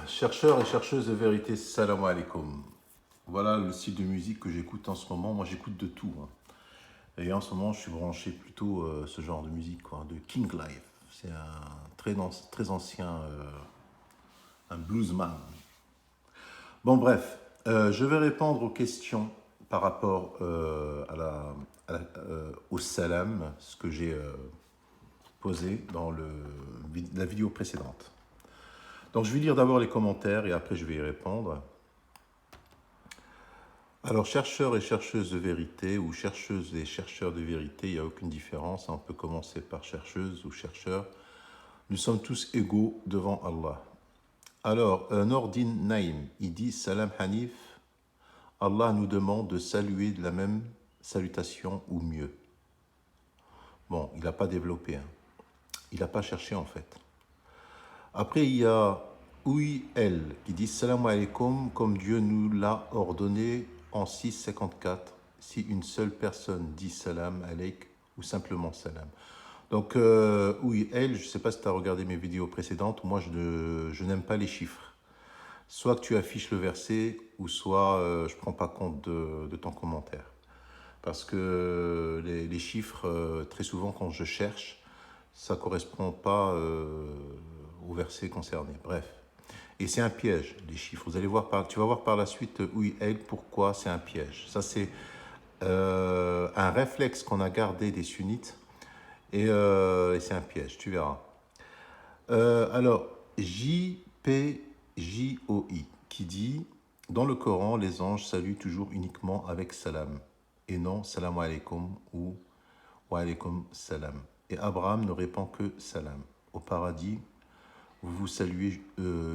Chercheurs et chercheuses de vérité, salam alaikum. Voilà le style de musique que j'écoute en ce moment. Moi, j'écoute de tout, hein. Et en ce moment, je suis branché plutôt ce genre de musique, quoi, de King Life. C'est un très ancien, un bluesman. Bon, bref, je vais répondre aux questions par rapport au salam, ce que j'ai posé dans la vidéo précédente. Donc, je vais lire d'abord les commentaires et après, je vais y répondre. Alors, chercheurs et chercheuses de vérité ou chercheuses et chercheurs de vérité, il n'y a aucune différence. On peut commencer par chercheuse ou chercheur. Nous sommes tous égaux devant Allah. Alors, Nordin Naïm, il dit Salam Hanif, Allah nous demande de saluer de la même salutation ou mieux. Bon, il n'a pas développé, hein. Il n'a pas cherché en fait. Après, il y a Oui El qui dit Salam alaikum, comme Dieu nous l'a ordonné en 6,54, si une seule personne dit Salam alaik ou simplement Salam. Donc, Oui El, je ne sais pas si tu as regardé mes vidéos précédentes, moi je n'aime pas les chiffres. Soit que tu affiches le verset, ou soit je ne prends pas compte de ton commentaire. Parce que les chiffres, très souvent quand je cherche, ça ne correspond pas au verset concerné. Bref. Et c'est un piège, les chiffres. Tu vas voir par la suite, oui, elle, pourquoi c'est un piège. Ça, c'est un réflexe qu'on a gardé des sunnites et c'est un piège, tu verras. Alors, JPJOI qui dit dans le Coran, les anges saluent toujours uniquement avec salam et non salam alaikum ou wa alaikum salam. Et Abraham ne répond que salam. Au paradis, vous vous saluez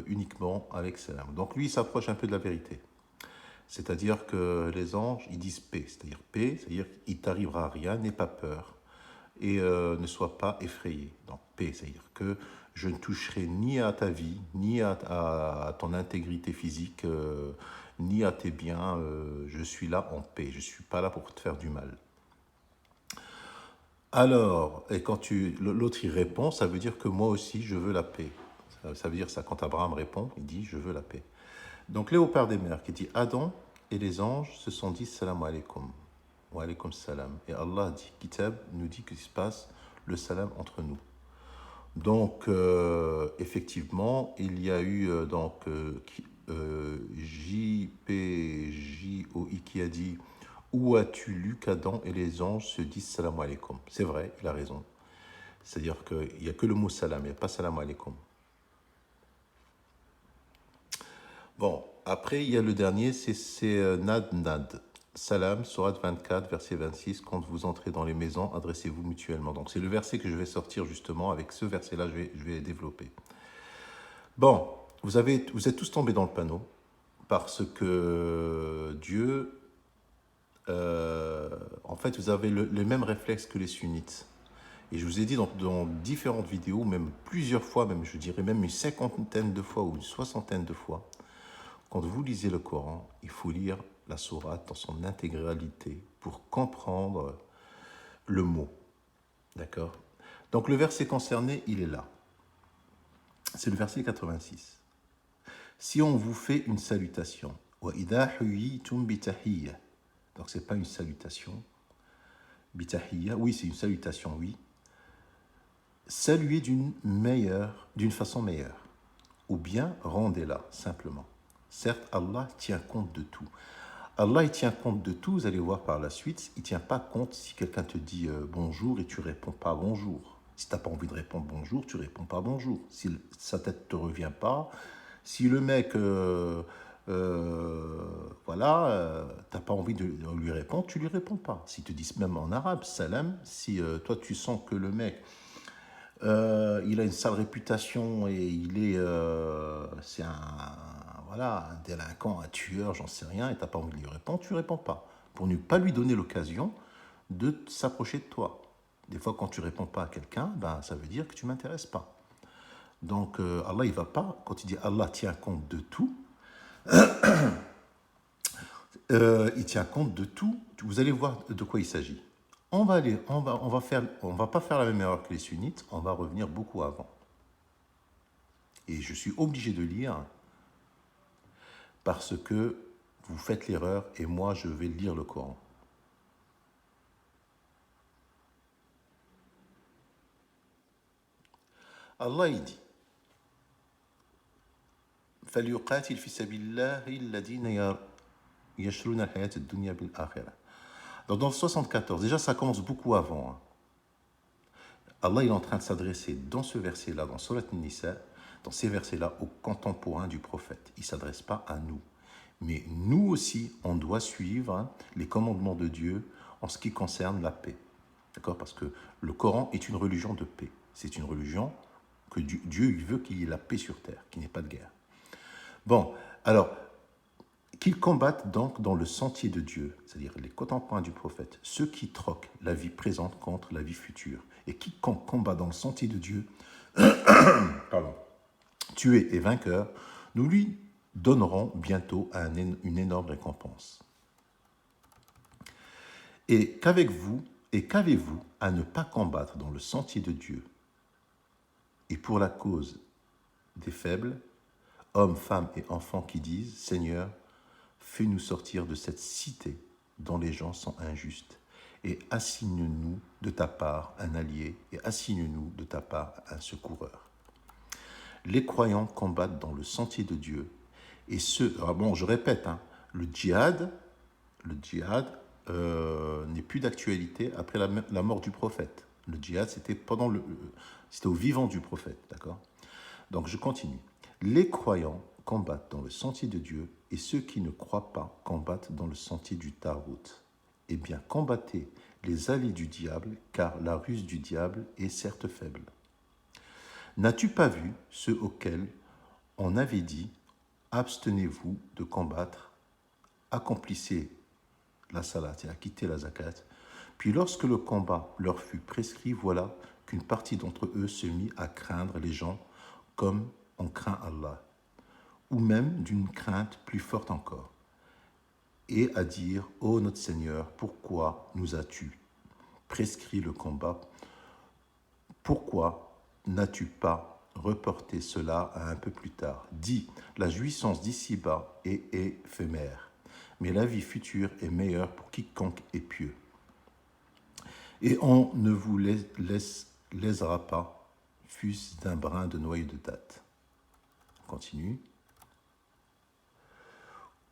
uniquement avec salam. Donc lui, il s'approche un peu de la vérité. C'est-à-dire que les anges, ils disent paix. C'est-à-dire qu'il t'arrivera rien, n'aie pas peur et ne sois pas effrayé. Donc paix, c'est-à-dire que je ne toucherai ni à ta vie, ni à ton intégrité physique, ni à tes biens. Je suis là en paix, je ne suis pas là pour te faire du mal. Alors, et quand l'autre il répond, ça veut dire que moi aussi je veux la paix. Ça veut dire ça, quand Abraham répond, il dit je veux la paix. Donc Léopard des mers qui dit Adam et les anges se sont dit salam alaikum. Wa alaikum salam. Et Allah dit, Kitab nous dit qu'il se passe le salam entre nous. Donc, effectivement, il y a eu JPJOI qui a dit où as-tu lu qu'Adam et les anges se disent salam alaikum? C'est vrai, il a raison. C'est-à-dire qu'il n'y a que le mot salam, il n'y a pas salam alaikum. Bon, après, il y a le dernier, c'est Nad Nad. Salam, Sourate 24, verset 26, quand vous entrez dans les maisons, adressez-vous mutuellement. Donc, c'est le verset que je vais sortir justement. Avec ce verset-là, je vais développer. Bon, vous êtes tous tombés dans le panneau parce que Dieu, en fait, vous avez les mêmes réflexes que les sunnites. Et je vous ai dit dans différentes vidéos, même plusieurs fois, même je dirais même une cinquantaine de fois ou une soixantaine de fois, quand vous lisez le Coran, il faut lire la sourate dans son intégralité pour comprendre le mot. D'accord? Donc le verset concerné, il est là. C'est le verset 86. Si on vous fait une salutation, وَإِذَا حُيِّيتُمْ بِتَحِيَّةٍ, donc c'est pas une salutation, bitahiyya, oui c'est une salutation, oui. Saluez d'une façon meilleure, ou bien rendez-la simplement. Certes, Allah tient compte de tout. Allah, il tient compte de tout, vous allez voir par la suite. Il ne tient pas compte si quelqu'un te dit bonjour et tu ne réponds pas bonjour. Si tu n'as pas envie de répondre bonjour, tu ne réponds pas bonjour. Si sa tête ne te revient pas, si le mec, voilà, tu n'as pas envie de lui répondre, tu ne lui réponds pas. S'il te dit même en arabe, salam, si toi tu sens que le mec, il a une sale réputation et c'est un délinquant, un tueur, j'en sais rien, et t'as pas envie de lui répondre, tu réponds pas. Pour ne pas lui donner l'occasion de s'approcher de toi. Des fois, quand tu réponds pas à quelqu'un, ben, ça veut dire que tu m'intéresses pas. Donc, Allah, il va pas, quand il dit Allah tient compte de tout, il tient compte de tout. Vous allez voir de quoi il s'agit. On va pas faire la même erreur que les sunnites, on va revenir beaucoup avant. Et je suis obligé de lire parce que vous faites l'erreur et moi je vais lire le Coran. Allah il dit فَلْيُقَاتِلْ فِي سَبِيلِ اللَّهِ الَّذِينَ يَشْرُونَ الْحَيَاةَ الدُّنْيَا بِالْآخِرَةِ. Donc dans le 74, déjà ça commence beaucoup avant. Allah il est en train de s'adresser dans ce verset-là, dans Surat An-Nisa, dans ces versets-là, aux contemporains du prophète. Il ne s'adresse pas à nous. Mais nous aussi, on doit suivre les commandements de Dieu en ce qui concerne la paix. D'accord? Parce que le Coran est une religion de paix. C'est une religion que Dieu il veut qu'il y ait la paix sur terre, qu'il n'y ait pas de guerre. Bon, alors, qu'ils combattent donc dans le sentier de Dieu, c'est-à-dire les contemporains du prophète, ceux qui troquent la vie présente contre la vie future. Et quiconque combat dans le sentier de Dieu, pardon, tué et vainqueur, nous lui donnerons bientôt une énorme récompense. Et qu'avez-vous à ne pas combattre dans le sentier de Dieu et pour la cause des faibles, hommes, femmes et enfants qui disent, Seigneur, fais-nous sortir de cette cité dont les gens sont injustes et assigne-nous de ta part un allié et assigne-nous de ta part un secoureur. Les croyants combattent dans le sentier de Dieu et je répète, le djihad n'est plus d'actualité après la mort du prophète. Le djihad, c'était au vivant du prophète, d'accord? Donc je continue. Les croyants combattent dans le sentier de Dieu et ceux qui ne croient pas combattent dans le sentier du Tarout. Eh bien, combattez les alliés du diable, car la ruse du diable est certes faible. N'as-tu pas vu ceux auxquels on avait dit « Abstenez-vous de combattre, accomplissez la salat et acquittez la zakat. » Puis lorsque le combat leur fut prescrit, voilà qu'une partie d'entre eux se mit à craindre les gens comme on craint Allah, ou même d'une crainte plus forte encore, et à dire « Ô notre Seigneur, pourquoi nous as-tu prescrit le combat? Pourquoi n'as-tu pas reporté cela à un peu plus tard? Dis, la jouissance d'ici-bas est éphémère, mais la vie future est meilleure pour quiconque est pieux. Et on ne vous lésera pas, fût-ce d'un brin de noyau de date. » On continue.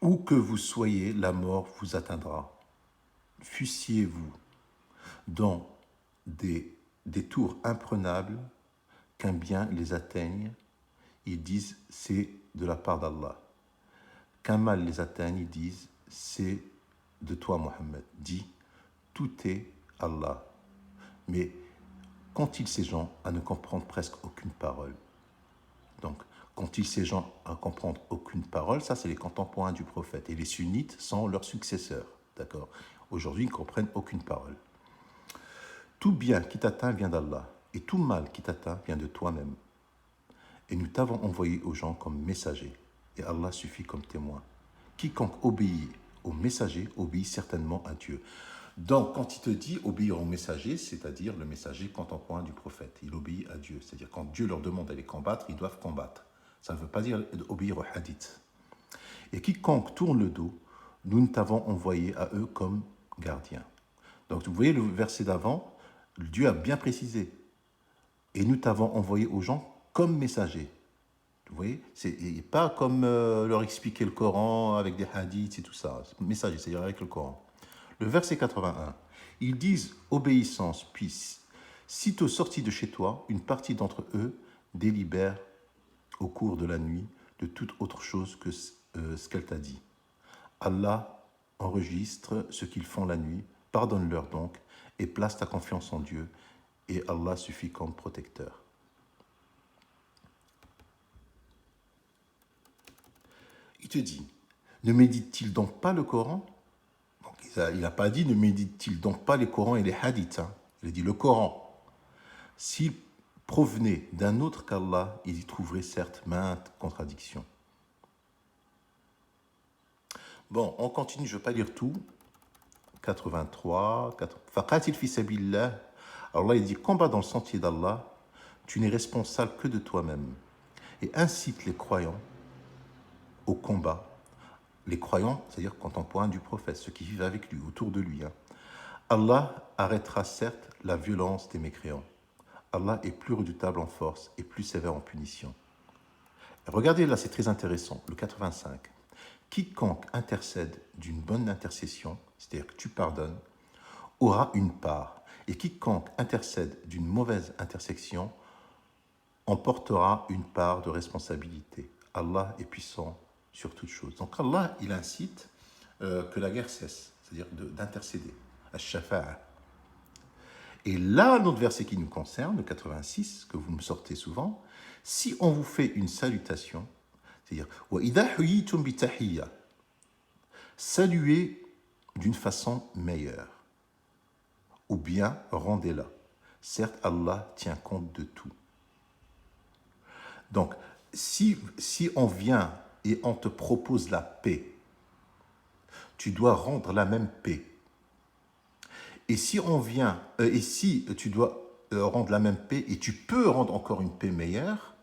Où que vous soyez, la mort vous atteindra. Fussiez-vous dans des tours imprenables, qu'un bien les atteigne, ils disent c'est de la part d'Allah. Qu'un mal les atteigne, ils disent c'est de toi, Mohammed. Dis, tout est Allah. Mais qu'ont-ils ces gens à ne comprendre presque aucune parole? Donc, qu'ont-ils ces gens à comprendre aucune parole? Ça, c'est les contemporains du prophète. Et les sunnites sont leurs successeurs. D'accord? Aujourd'hui, ils ne comprennent aucune parole. Tout bien qui t'atteint vient d'Allah, et tout mal qui t'atteint vient de toi-même. Et nous t'avons envoyé aux gens comme messagers, et Allah suffit comme témoin. Quiconque obéit au messager obéit certainement à Dieu. Donc, quand il te dit obéir au messager, c'est-à-dire le messager contemporain du prophète, il obéit à Dieu. C'est-à-dire quand Dieu leur demande d'aller combattre, ils doivent combattre. Ça ne veut pas dire obéir au hadith. Et quiconque tourne le dos, nous t'avons envoyé à eux comme gardiens. Donc, vous voyez le verset d'avant, Dieu a bien précisé. Et nous t'avons envoyé aux gens comme messagers. Vous voyez, c'est pas comme leur expliquer le Coran avec des hadiths et tout ça. Messager, c'est-à-dire avec le Coran. Le verset 81, ils disent obéissance, puis, sitôt sortis de chez toi, une partie d'entre eux délibère au cours de la nuit de toute autre chose que ce qu'elle t'a dit. Allah enregistre ce qu'ils font la nuit, pardonne-leur donc et place ta confiance en Dieu, et Allah suffit comme protecteur. Il te dit, ne médite-t-il donc pas le Coran? Il n'a pas dit ne médite-t-il donc pas les Corans et les hadiths. Il a dit le Coran. S'il provenait d'un autre qu'Allah, il y trouverait certes maintes contradictions. Bon, on continue, je ne vais pas lire tout. 83, Faqatil fi sabilillah. Allah il dit combat dans le sentier d'Allah, tu n'es responsable que de toi-même. et incite les croyants au combat. Les croyants, c'est-à-dire contemporains du prophète, ceux qui vivent avec lui, autour de lui. Allah arrêtera certes la violence des mécréants. Allah est plus redoutable en force et plus sévère en punition. Regardez là, c'est très intéressant, le 85. Quiconque intercède d'une bonne intercession, c'est-à-dire que tu pardonnes, aura une part. Et quiconque intercède d'une mauvaise intersection emportera une part de responsabilité. Allah est puissant sur toute chose. Donc Allah, il incite que la guerre cesse, c'est-à-dire d'intercéder, al-shafa'a. Et là, notre verset qui nous concerne, le 86, que vous me sortez souvent, si on vous fait une salutation, c'est-à-dire « وَإِذَا حُيِّيتُمْ بِتَحِيَّةٍ » saluez d'une façon meilleure, ou bien rendez-la. Certes, Allah tient compte de tout. Donc, si on vient et on te propose la paix, tu dois rendre la même paix. Et si on vient, et si tu dois rendre la même paix et tu peux rendre encore une paix meilleure,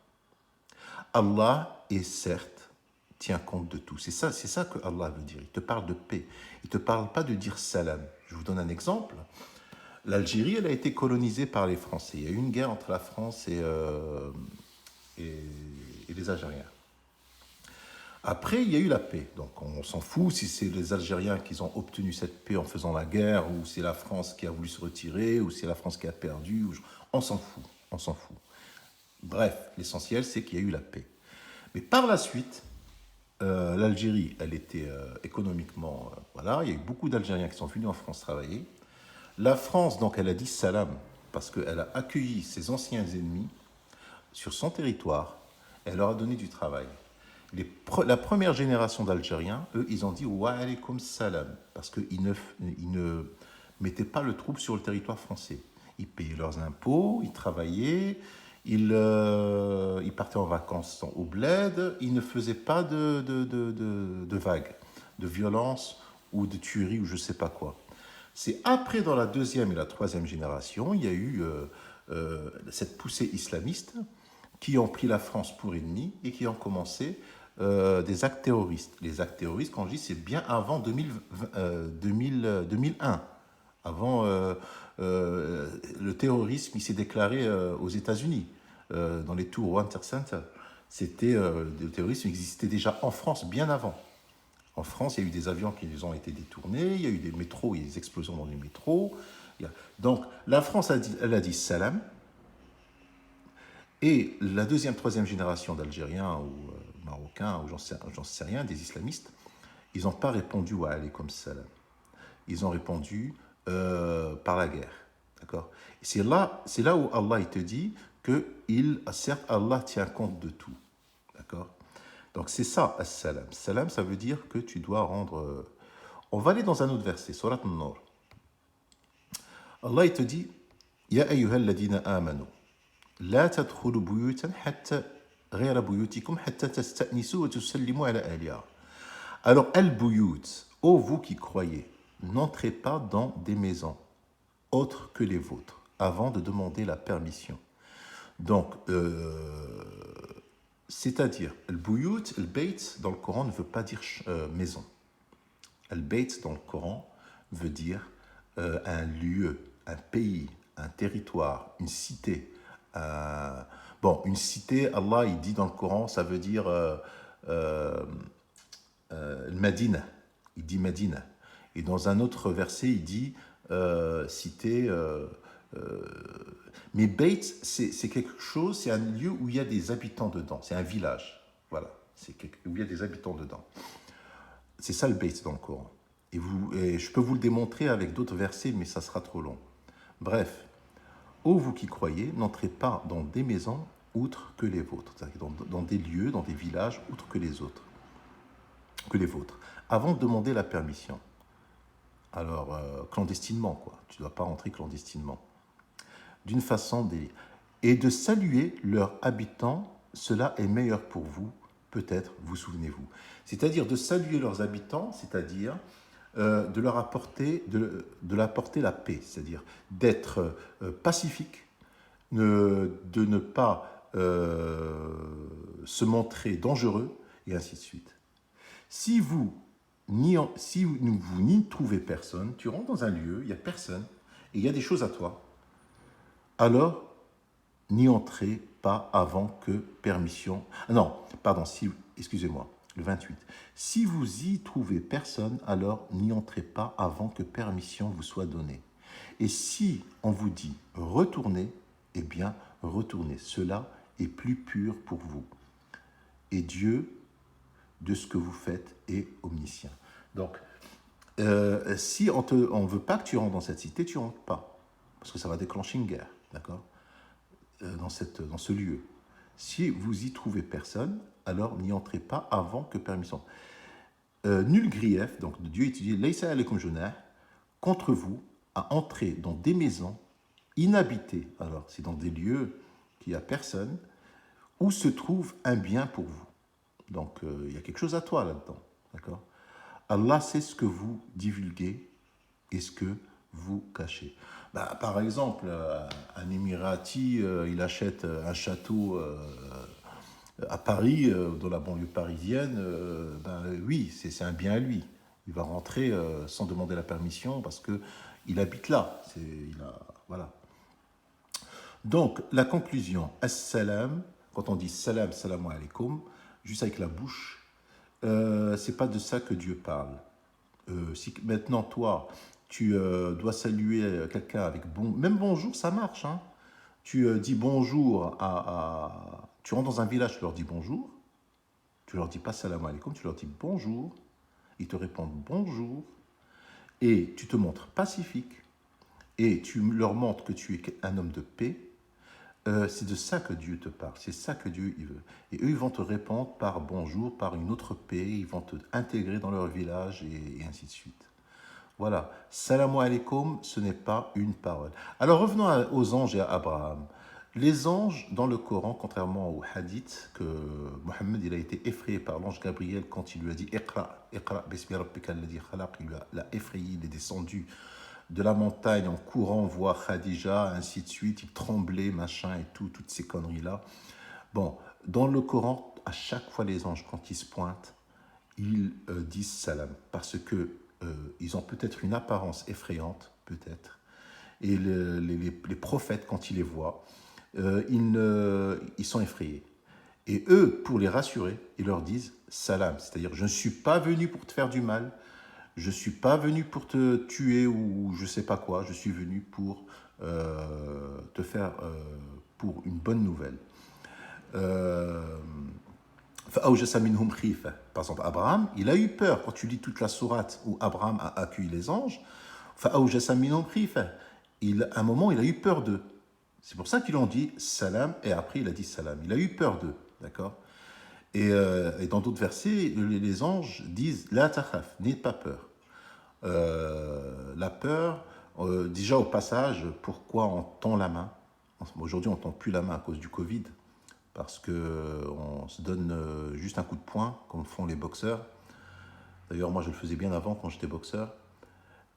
Allah est certes tient compte de tout. C'est ça que Allah veut dire. Il te parle de paix. Il ne te parle pas de dire salam. Je vous donne un exemple. L'Algérie, elle a été colonisée par les Français. Il y a eu une guerre entre la France et les Algériens. Après, il y a eu la paix. Donc, on s'en fout si c'est les Algériens qui ont obtenu cette paix en faisant la guerre, ou c'est la France qui a voulu se retirer, ou c'est la France qui a perdu. On s'en fout. On s'en fout. Bref, l'essentiel, c'est qu'il y a eu la paix. Mais par la suite, l'Algérie, elle était économiquement... voilà, il y a eu beaucoup d'Algériens qui sont venus en France travailler. La France, donc, elle a dit salam, parce qu'elle a accueilli ses anciens ennemis sur son territoire, et elle leur a donné du travail. La première génération d'Algériens, eux, ils ont dit wa alaykoum salam, parce qu'ils ne mettaient pas le trouble sur le territoire français. Ils payaient leurs impôts, ils travaillaient, ils partaient en vacances au bled, ils ne faisaient pas de vagues, de violence ou de tueries ou je ne sais pas quoi. C'est après, dans la deuxième et la troisième génération, il y a eu cette poussée islamiste qui ont pris la France pour ennemie et qui ont commencé des actes terroristes. Les actes terroristes, quand je dis, c'est bien avant 2001. Avant, le terrorisme, il s'est déclaré aux États-Unis, dans les tours World Trade Center. Le terrorisme existait déjà en France, bien avant. En France, il y a eu des avions qui ont été détournés, il y a eu des métros, il y a eu des explosions dans les métros. Donc, la France, elle a dit salam. Et la deuxième, troisième génération d'Algériens ou Marocains, ou j'en sais rien, des islamistes, ils n'ont pas répondu wa alaykoum salam. Ils ont répondu par la guerre. D'accord ? C'est là où Allah il te dit que certes, Allah tient compte de tout. D'accord ? Donc c'est ça, as-salam. Salam, ça veut dire que tu dois rendre... On va aller dans un autre verset, Surat An-Nur. Allah il te dit Ya ayyuhal ladina amanu la tadkhulu buyutan hatta ghayra buyutikum hatta tasta'nisu wa tusallimu ala ahliha. Alors, al-buyut, ô vous qui croyez, n'entrez pas dans des maisons autres que les vôtres avant de demander la permission. Donc, c'est-à-dire, al-buyut, al-bayt, dans le Coran ne veut pas dire maison. Al-bayt, dans le Coran, veut dire un lieu, un pays, un territoire, une cité. Bon, une cité, Allah, il dit dans le Coran, ça veut dire Madina. Il dit Madina. Et dans un autre verset, il dit cité. Mais Beit, c'est quelque chose, c'est un lieu où il y a des habitants dedans. C'est un village. Voilà. Où il y a des habitants dedans. C'est ça le Beit dans le Coran. Et je peux vous le démontrer avec d'autres versets, mais ça sera trop long. Bref. Ô vous qui croyez, n'entrez pas dans des maisons outre que les vôtres, c'est-à-dire dans des lieux, dans des villages outre que les autres, que les vôtres, avant de demander la permission. Alors, clandestinement, quoi. Tu ne dois pas rentrer clandestinement. D'une façon et de saluer leurs habitants, cela est meilleur pour vous, peut-être, vous souvenez-vous. C'est-à-dire de saluer leurs habitants, c'est-à-dire de leur apporter, de apporter la paix, c'est-à-dire d'être pacifique, de ne pas se montrer dangereux, et ainsi de suite. Si vous n'y trouvez personne, tu rentres dans un lieu, il n'y a personne, et il y a des choses à toi, alors n'y entrez pas avant que permission... Non, pardon, excusez-moi, le 28. Si vous y trouvez personne, alors n'y entrez pas avant que permission vous soit donnée. Et si on vous dit retournez, eh bien retournez. Cela est plus pur pour vous. Et Dieu, de ce que vous faites, est omniscient. Donc, si on ne veut pas que tu rentres dans cette cité, tu ne rentres pas. Parce que ça va déclencher une guerre, d'accord, dans ce lieu. Si vous y trouvez personne, alors n'y entrez pas avant que permission. Nul grief, donc Dieu étudie, Laysa alaykum junah, contre vous, à entrer dans des maisons inhabitées. Alors, c'est dans des lieux qui a personne, où se trouve un bien pour vous. Donc, il y a quelque chose à toi là-dedans, d'accord. Allah sait ce que vous divulguez et ce que vous cachez. Bah, par exemple, un Émirati, il achète un château à Paris, dans la banlieue parisienne, oui, c'est un bien à lui. Il va rentrer sans demander la permission parce qu'il habite là. Voilà. Donc, la conclusion, as-salam, quand on dit salam, salam alaikum, juste avec la bouche, c'est pas de ça que Dieu parle. Si maintenant, toi, tu dois saluer quelqu'un avec même bonjour, ça marche. Hein. Tu dis bonjour tu rentres dans un village, tu leur dis bonjour. Tu leur dis pas salam alaikum, tu leur dis bonjour. Ils te répondent bonjour. Et tu te montres pacifique. Et tu leur montres que tu es un homme de paix. C'est de ça que Dieu te parle, c'est ça que Dieu il veut. Et eux, ils vont te répondre par bonjour, par une autre paix, ils vont te intégrer dans leur village et ainsi de suite. Voilà, salam alaikum, ce n'est pas une parole. Alors revenons aux anges et à Abraham. Les anges, dans le Coran, contrairement au hadith, que Mohammed il a été effrayé par l'ange Gabriel quand il lui a dit Iqra, Iqra, bismi rabbika alladhi khalaq, il l'a effrayé, il est descendu de la montagne en courant voir Khadija, ainsi de suite, il tremblait, machin et tout, toutes ces conneries-là. Bon, dans le Coran, à chaque fois les anges, quand ils se pointent, ils disent salam, parce que ils ont peut-être une apparence effrayante, peut-être, et les prophètes, quand ils les voient, ils sont effrayés. Et eux, pour les rassurer, ils leur disent salam, c'est-à-dire je ne suis pas venu pour te faire du mal, je ne suis pas venu pour te tuer ou je ne sais pas quoi, je suis venu pour te faire pour une bonne nouvelle. Par exemple, Abraham, il a eu peur. Quand tu lis toute la sourate où Abraham a accueilli les anges, à un moment, il a eu peur d'eux. C'est pour ça qu'ils ont dit salam et après il a dit salam. Il a eu peur d'eux, d'accord. Et dans d'autres versets, les anges disent la takhaf, n'aie pas peur. La peur, déjà au passage, pourquoi on tend la main? Aujourd'hui, on ne tend plus la main à cause du Covid, parce qu'on se donne juste un coup de poing, comme font les boxeurs. D'ailleurs, moi, je le faisais bien avant, quand j'étais boxeur.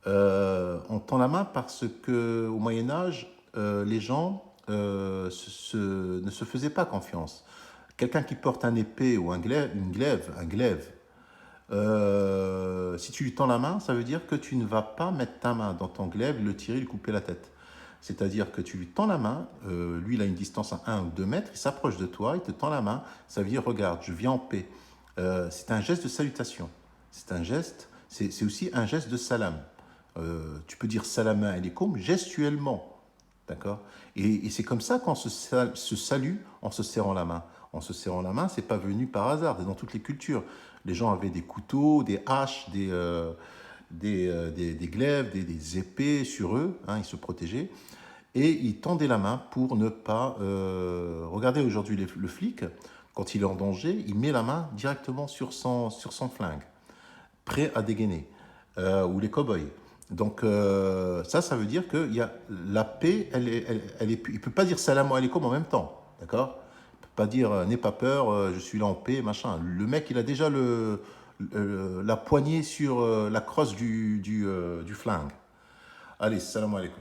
On tend la main parce qu'au Moyen-Âge, les gens ne se faisaient pas confiance. Quelqu'un qui porte un épée ou un glaive, si tu lui tends la main, ça veut dire que tu ne vas pas mettre ta main dans ton glaive, le tirer, lui couper la tête. C'est-à-dire que tu lui tends la main, lui il a une distance à 1 ou 2 mètres, il s'approche de toi, il te tend la main, ça veut dire regarde, je viens en paix. C'est un geste de salutation. C'est un geste, c'est aussi un geste de salam. Tu peux dire salam alaikum gestuellement. D'accord. Et c'est comme ça qu'on se salue en se serrant la main. En se serrant la main, c'est pas venu par hasard, c'est dans toutes les cultures. Les gens avaient des couteaux, des haches, des glaives, des épées sur eux, hein, ils se protégeaient. Et ils tendaient la main pour ne pas... regardez aujourd'hui le flic, quand il est en danger, il met la main directement sur son flingue, prêt à dégainer, ou les cow-boys. Donc ça veut dire que la paix, il ne peut pas dire salam alaikum en même temps, d'accord? Il ne peut pas dire n'aie pas peur, je suis là en paix, machin. Le mec, il a déjà la poignée sur la crosse du flingue. Allez, salam alaikum.